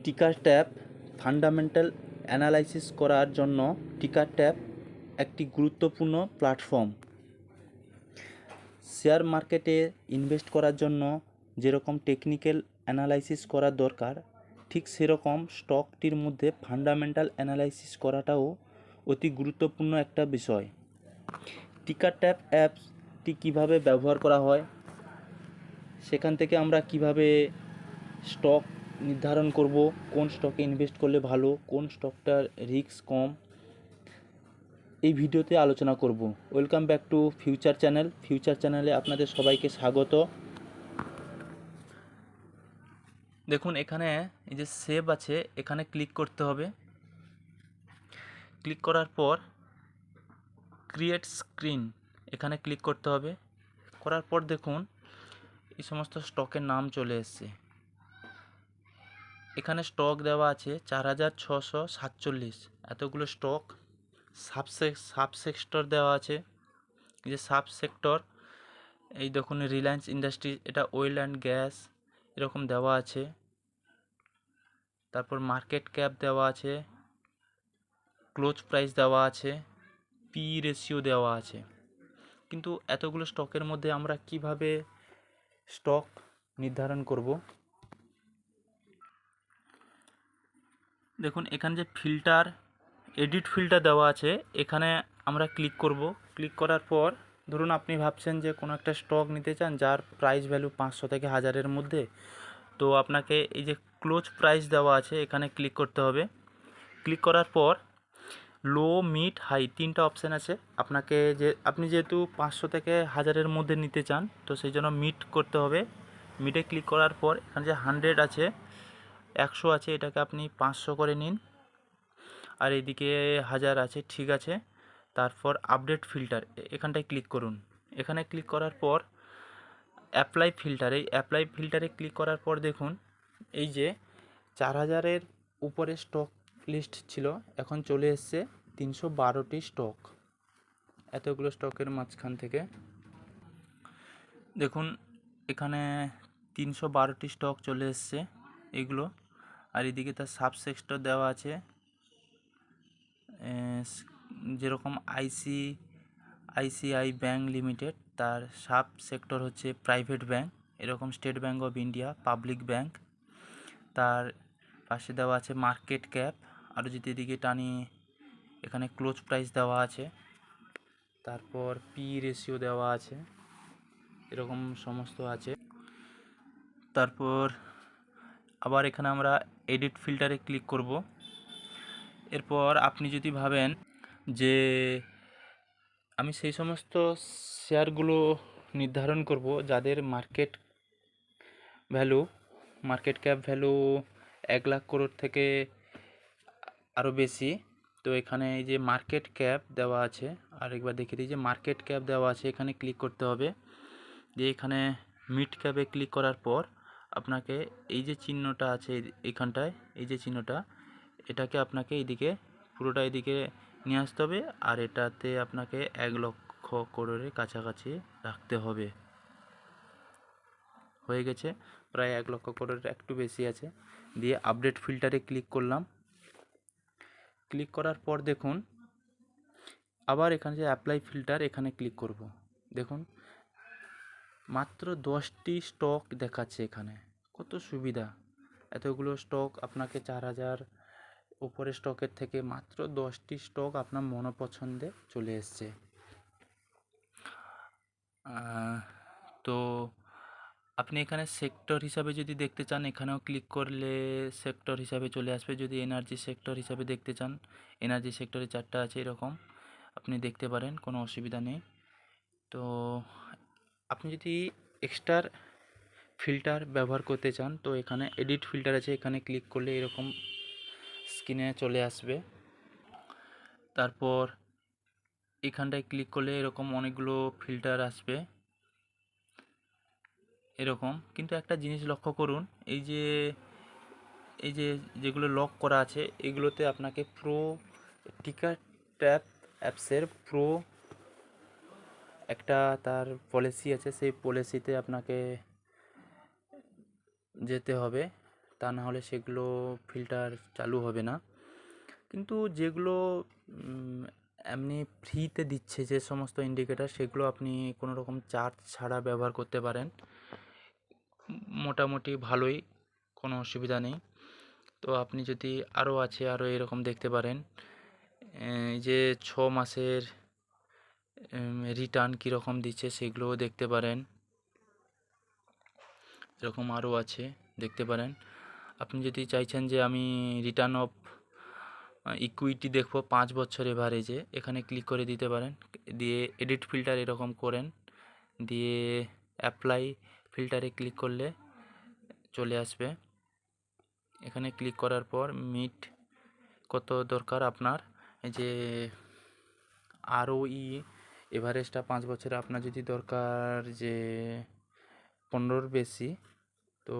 টিকার tab fundamental analysis করার জন্য টিকার ট্যাব একটি গুরুত্বপূর্ণ প্ল্যাটফর্ম। শেয়ার মার্কেটে ইনভেস্ট করার জন্য যেরকম টেকনিক্যাল অ্যানালাইসিস করা দরকার, ঠিক সেরকম স্টকটির মধ্যে ফান্ডামেন্টাল অ্যানালাইসিস করাটাও অতি গুরুত্বপূর্ণ একটা বিষয়। টিকার ট্যাব অ্যাপসটি কীভাবে ব্যবহার করা হয়, সেখান থেকে আমরা কিভাবে স্টক নির্ধারণ করব, কোন স্টকে ইনভেস্ট করলে ভালো, কোন স্টকটার রিস্ক কম, এই ভিডিওতে আলোচনা করব। Welcome back to future channel. Future চ্যানেলে আপনাদের সবাইকে স্বাগত। দেখুন, এখানে এই যে সেভ আছে, এখানে ক্লিক করতে হবে। ক্লিক করার পর ক্রিয়েট স্ক্রিন এখানে ক্লিক করতে হবে। করার পর দেখুন এই সমস্ত স্টকের নাম চলে এসছে। এখানে স্টক দেওয়া আছে 4647, এতগুলো স্টক। সাবসেক্টর দেওয়া আছে। এই যে সাবসেক্টর, এই দেখুন রিলায়েন্স ইন্ডাস্ট্রিজ, এটা অয়েল অ্যান্ড গ্যাস, এরকম দেওয়া আছে। তারপর মার্কেট ক্যাপ দেওয়া আছে, ক্লোজ প্রাইস দেওয়া আছে, পি রেশিও দেওয়া আছে। কিন্তু এতগুলো স্টকের মধ্যে আমরা কিভাবে স্টক নির্ধারণ করব? দেখুন, এখানে যে ফিল্টার, এডিট ফিল্টার দেওয়া আছে, এখানে আমরা ক্লিক করব। ক্লিক করার পর ধরুন আপনি ভাবছেন যে কোনো একটা স্টক নিতে চান যার প্রাইস ভ্যালু 500 থেকে 1000-এর মধ্যে, তো আপনাকে এই যে ক্লোজ প্রাইস দেওয়া আছে এখানে ক্লিক করতে হবে। ক্লিক করার পর লো, মিড, হাই, তিনটা অপশান আছে। আপনি যেহেতু 500 থেকে 1000-এর মধ্যে নিতে চান, তো সেই জন্য মিড করতে হবে। মিডে ক্লিক করার পর এখানে যে 100 আছে, 100 আছে, এটাকে আপনি 500 করে নিন। আর এদিকে 1000 আছে, ঠিক আছে। তারপর আপডেট ফিল্টার, এখানটায় ক্লিক করুন। এখানে ক্লিক করার পর অ্যাপ্লাই ফিল্টার, এই অ্যাপ্লাই ফিল্টারে ক্লিক করার পর দেখুন এই যে 4000-এর উপরে স্টক লিস্ট ছিল, এখন চলে এসছে 312টি স্টক। এতগুলো স্টকের মাঝখান থেকে দেখুন এখানে 312টি স্টক চলে এসছে এগুলো। আর এদিকে তার সাবসেক্টর দেওয়া আছে, যেরকম আইসিআই ব্যাঙ্ক লিমিটেড, তার সাব সেক্টর হচ্ছে প্রাইভেট ব্যাঙ্ক। এরকম state bank of India, public bank, তার পাশে দেওয়া আছে মার্কেট ক্যাপ। আরও যদি এদিকে টানি, এখানে ক্লোজ প্রাইস দেওয়া আছে, তারপর পি রেশিও দেওয়া আছে, এরকম সমস্ত আছে। তারপর আবার এখানে আমরা এডিট ফিল্টারে ক্লিক করব। এরপর আপনি যদি ভাবেন যে আমি সেই সমস্ত শেয়ারগুলো নির্ধারণ করব যাদের মার্কেট ক্যাপ ভ্যালু 1,00,000 crore থেকে আরও বেশি, তো এখানে এই যে মার্কেট ক্যাপ দেওয়া আছে, আরেকবার দেখিয়ে দিই, যে মার্কেট ক্যাপ দেওয়া আছে, এখানে ক্লিক করতে হবে। যে এখানে মিড ক্যাপে ক্লিক করার পর আপনাকে এই যে চিহ্নটা আছে এইখানটায়, এই যে চিহ্নটা, এটাকে আপনাকে এইদিকে পুরোটা এদিকে নিয়ে আসতে হবে। আর এটাতে আপনাকে 1,00,000 crore-এর কাছাকাছি রাখতে হবে। হয়ে গেছে, প্রায় 1,00,000 crore-এর একটু বেশি আছে। দিয়ে আপডেট ফিল্টারে ক্লিক করলাম। ক্লিক করার পর দেখুন আবার এখানে যে অ্যাপ্লাই ফিল্টার, এখানে ক্লিক করব। দেখুন মাত্র 10টি স্টক দেখাচ্ছে এখানে। কত সুবিধা! এতগুলো স্টক, আপনাকে 4000 উপরে স্টকের থেকে মাত্র 10টি স্টক আপনার মনোপছন্দে চলে এসছে। তো আপনি এখানে সেক্টর হিসাবে যদি দেখতে চান, এখানেও ক্লিক করলে সেক্টর হিসাবে চলে আসবে। যদি এনার্জি সেক্টর হিসাবে দেখতে চান, এনার্জি সেক্টরে 4টা আছে, এরকম আপনি দেখতে পারেন, কোনো অসুবিধা নেই। তো আপনি যদি এক্সট্রা ফিল্টার ব্যবহার করতে চান, তো এখানে এডিট ফিল্টার আছে, এখানে ক্লিক করলে এরকম স্ক্রিনে চলে আসবে। তারপর এখানটায় ক্লিক করলে এরকম অনেকগুলো ফিল্টার আসবে এরকম। কিন্তু একটা জিনিস লক্ষ্য করুন, এই যে যেগুলো লক করা আছে, এগুলোতে আপনাকে প্রো টিকার ট্যাব অ্যাপসের প্রো একটা তার পলিসি আছে, সেই পলিসিতে আপনাকে যেতে হবে। তা না হলে সেগুলো ফিল্টার চালু হবে না। কিন্তু যেগুলো এমনি ফ্রিতে দিচ্ছে যে সমস্ত ইন্ডিকেটার, সেগুলো আপনি কোনো রকম চার্জ ছাড়া ব্যবহার করতে পারেন, মোটামুটি ভালোই, কোনো অসুবিধা নেই। তো আপনি যদি আরও এরকম দেখতে পারেন, এই যে 6 মাসের রিটার্ন কীরকম দিচ্ছে সেগুলোও দেখতে পারেন, এরকম আরও আছে, দেখতে পারেন। আপনি যদি চাইছেন যে আমি রিটার্ন অফ ইকুইটি দেখবো 5 বছর এভারেজে, এখানে ক্লিক করে দিতে পারেন। দিয়ে এডিট ফিল্টার এরকম করেন, দিয়ে অ্যাপ্লাই ফিল্টারে ক্লিক করলে চলে আসবে। এখানে ক্লিক করার পর মিট কত দরকার আপনার, এই যে আরওই এভারেজটা 5 বছরে আপনার যদি দরকার যে 15-র বেশি, তো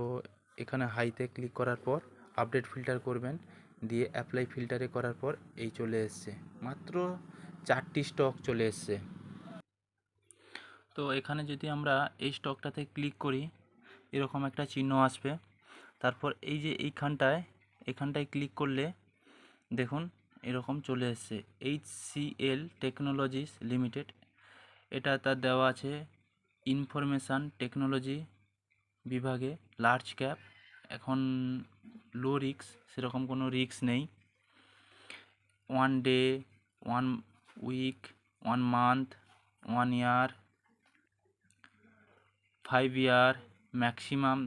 এখানে হাইতে ক্লিক করার পর আপডেট ফিল্টার করবেন, দিয়ে অ্যাপ্লাই ফিল্টারে করার পর এই চলে এসছে, মাত্র 4টি স্টক চলে এসছে। তো এখানে যদি আমরা এই স্টকটাতে ক্লিক করি, এরকম একটা চিহ্ন আসবে। তারপর এই যে এখানটায় ক্লিক করলে দেখুন এরকম চলে এসছে HCL টেকনোলজিস লিমিটেড, এটা তার দেওয়া আছে ইনফরমেশান টেকনোলজি বিভাগে, লার্জ ক্যাপ, এখন লো রিস্ক, সেরকম কোনো রিস্ক নেই। 1 ডে, 1 উইক, 1 মান্থ, 1 ইয়ার, 5 ইয়ার ম্যাক্সিমাম,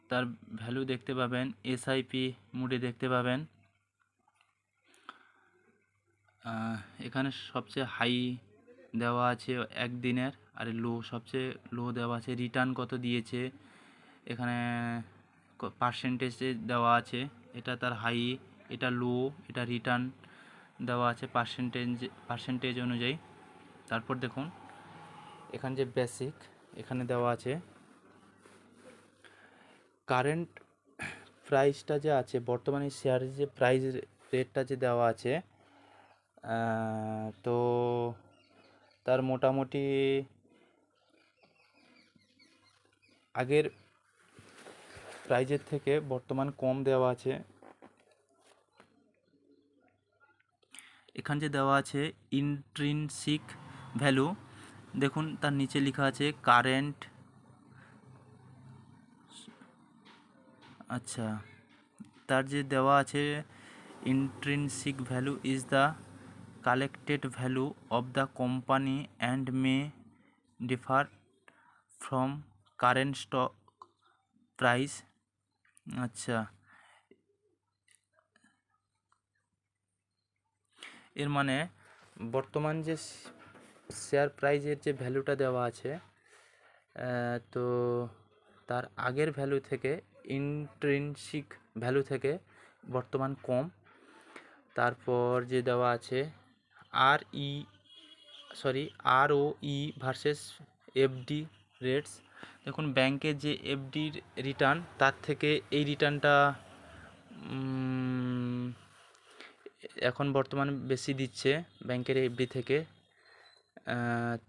তার ভ্যালু দেখতে পাবেন। এসআইপি মুডে দেখতে পাবেন। এখানে সবচেয়ে হাই দেওয়া আছে একদিনের, আর সবচেয়ে লো দেওয়া আছে রিটার্ন কত দিয়েছে, এখানে পার্সেন্টেজে দেওয়া আছে, এটা তার হাই, এটা লো, এটা রিটার্ন দেওয়া আছে পার্সেন্টেজ অনুযায়ী। তারপর দেখুন এখানে যে বেসিক, এখানে দেওয়া আছে কারেন্ট প্রাইসটা যে আছে, বর্তমানে শেয়ারের যে প্রাইস রেটটা যে দেওয়া আছে, তো তার মোটামুটি আগের প্রাইজের থেকে বর্তমান কম দেওয়া আছে। এখানে যে দেওয়া আছে ইন্ট্রিনসিক ভ্যালু, দেখুন তার নিচে লেখা আছে কারেন্ট, আচ্ছা, তার যে দেওয়া আছে intrinsic value is the collected value of the company and May differ from current stock price. আচ্ছা, এর মানে বর্তমান যে শেয়ার প্রাইজের যে ভ্যালুটা দেওয়া আছে, তো তার আগের ভ্যালু থেকে, ইন্ট্রিনসিক ভ্যালু থেকে বর্তমান কম। তারপর যে দেওয়া আছে ROE ভার্সেস এফডি রেটস, দেখুন ব্যাংকের যে এফডির রিটার্ন, তার থেকে এই রিটার্নটা এখন বর্তমান বেশি দিচ্ছে ব্যাংকের এফডি থেকে।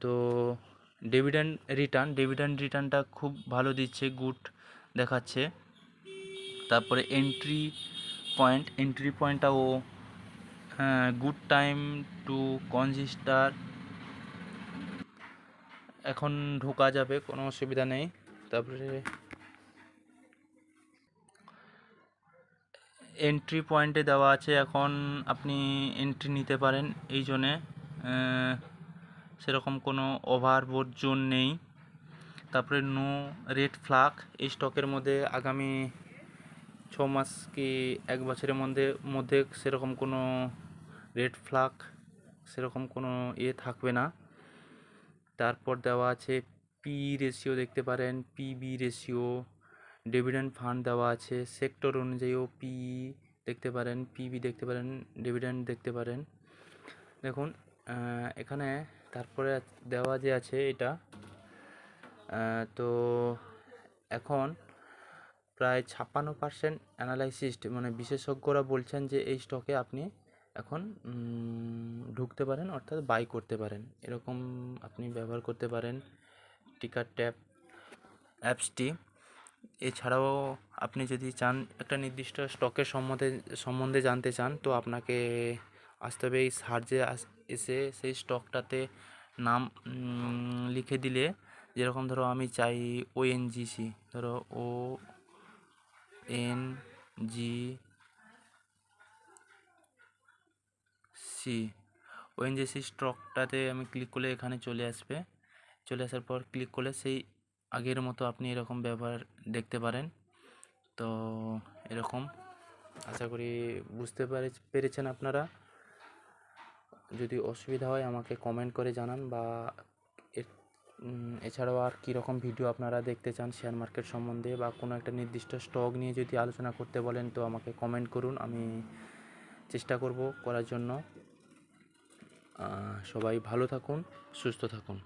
তো ডিভিডেন্ড রিটার্নটা খুব ভালো দিচ্ছে, গুড দেখাচ্ছে। তারপরে এন্ট্রি পয়েন্টটাও গুড টাইম টু কনজিস্টার, এখন ঢোকা যাবে, কোনো অসুবিধা নেই। তারপরে এন্ট্রি পয়েন্টে দেওয়া আছে, এখন আপনি এন্ট্রি নিতে পারেন এই জন্যে, সেরকম কোনো ওভারবোট জোন নেই। তারপরে নো রেড ফ্ল্যাগ, এই স্টকের মধ্যে আগামী 6 মাস কি 1 বছরের মধ্যে সেরকম কোনো রেড ফ্ল্যাগ, সেরকম কোনো থাকবে না। তারপর দেওয়া আছে পি রেশিও দেখতে পারেন, পিবি রেশিও, ডিভিডেন্ড ফান্ড দেওয়া আছে, সেক্টর অনুযায়ীও পি দেখতে পারেন, পিবি দেখতে পারেন, ডিভিডেন্ড দেখতে পারেন। দেখুন এখানে তারপরে দেওয়া যে আছে এটা, তো এখন প্রায় 56% অ্যানালাইসিস্ট, মানে বিশেষজ্ঞরা বলছেন যে এই স্টকে আপনি এখন ঢুকতে পারেন, অর্থাৎ বাই করতে পারেন, এরকম আপনি ব্যবহার করতে পারেন টিকার ট্যাপ অ্যাপসটি। এছাড়াও আপনি যদি চান একটা নির্দিষ্ট স্টকের সম্বন্ধে জানতে চান, তো আপনাকে আসতে হবে এই সার্চে এসে সেই স্টকটাতে নাম লিখে দিলে, যেরকম ধরো আমি চাই ওএনজিসি, ধরো ONGC, ওএনজিসি স্টকটাতে আমি ক্লিক করলে এখানে চলে আসবে। চলে আসার পর ক্লিক করলে সেই আগের মতো আপনি এরকম ব্যবহার দেখতে পারেন। তো এরকম আশা করি বুঝতে পেরেছেন আপনারা। যদি অসুবিধা হয় আমাকে কমেন্ট করে জানান, বা এছাড়াও আর কীরকম ভিডিও আপনারা দেখতে চান শেয়ার মার্কেট সম্বন্ধে, বা কোনো একটা নির্দিষ্ট স্টক নিয়ে যদি আলোচনা করতে বলেন, তো আমাকে কমেন্ট করুন, আমি চেষ্টা করব করার জন্য। সবাই ভালো থাকুন, সুস্থ থাকুন।